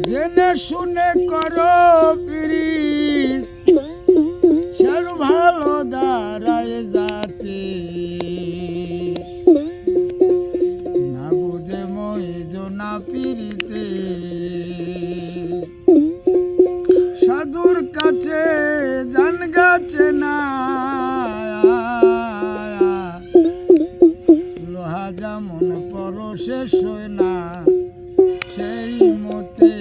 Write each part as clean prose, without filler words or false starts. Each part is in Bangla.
জেনে শুনে করো পিরিত, সার ভালো দাঁড়ায় যাতে না বুঝে মইজনা পিরিতে। সাধুর কাছে জান গাছে না, লোহা যেমন পরশে সয় না, সেই মতে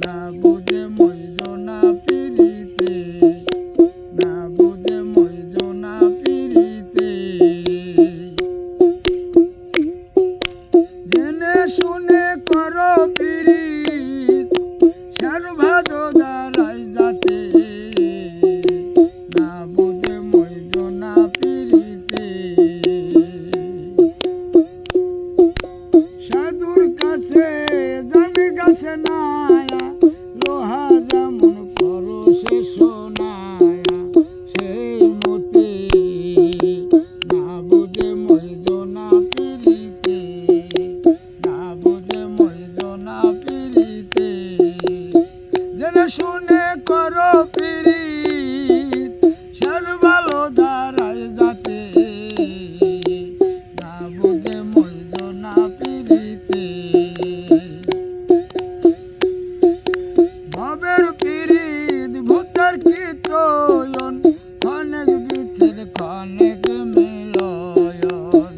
না বুঝে মইজনা পিরিতে, না বুঝে মইজনা পিরিতে। জেনে শুনে করো পিরিত, সার ভালো দাঁড়ায় যাতে না বুঝে মইজনা পিরিতে। সাধুর কাছে জান গাছে না, লোহা যেমন পরশে সোনায়া, সেই মতে না বুঝে মইজনা পিরিতে, না বুঝে মইজনা পিরিতে। জেনে শুনে করো পিরিত, সার ভালো দাঁড়ায় যাতে না বুঝে মইজনা পিরিতে। ভবের পিরিত ভূতের কীর্তন, ক্ষণেক বিচ্ছেদ ক্ষণেক মিলয়ন।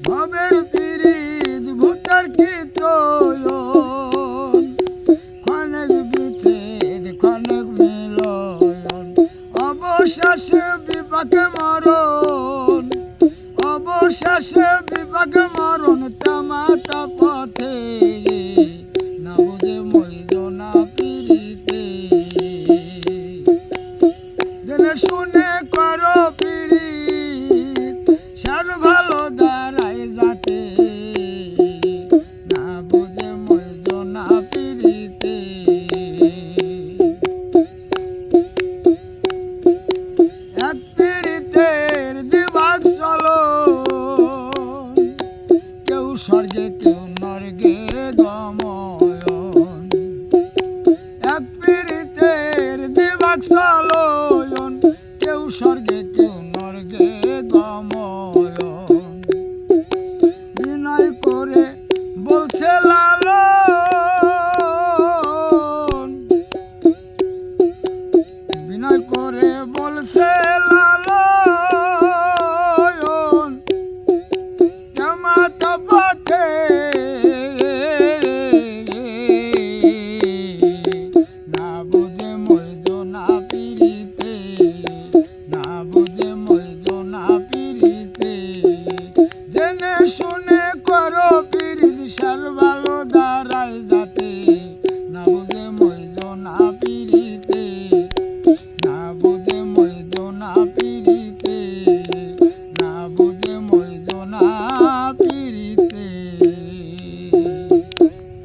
ভবের পিরিত ভূতের কীর্তন, ক্ষণেক বিচ্ছেদ ক্ষণেক মিলয়ন। অবশেষে বিপাকে মরণ, অবশেষে বিপাকে মরণ, তামাতা পথে না বুঝে মইজনা পিরিতে। জেনে শুনে করো পিরিত, সার ভালো দাঁড়ায় যাতে না বুঝে মইজনা পিরিতে। এক পিরিতের দিবাক চলো, কেউ স্বর্গে কেউ নরকে গময়ন। এক পিরিতের দিবাক চলয়ন, কেউ স্বর্গে কেউ নরকে গময়ন। বিনয় করে বলছে লালন, বিনয় করে বলছে লালন, তামাতা পথে না বুঝে মইজনা পিরিতে, না বুঝে মইজনা পিরিতে। জেনে শুনে করো পিরিত, সার ভালো দাঁড়ায়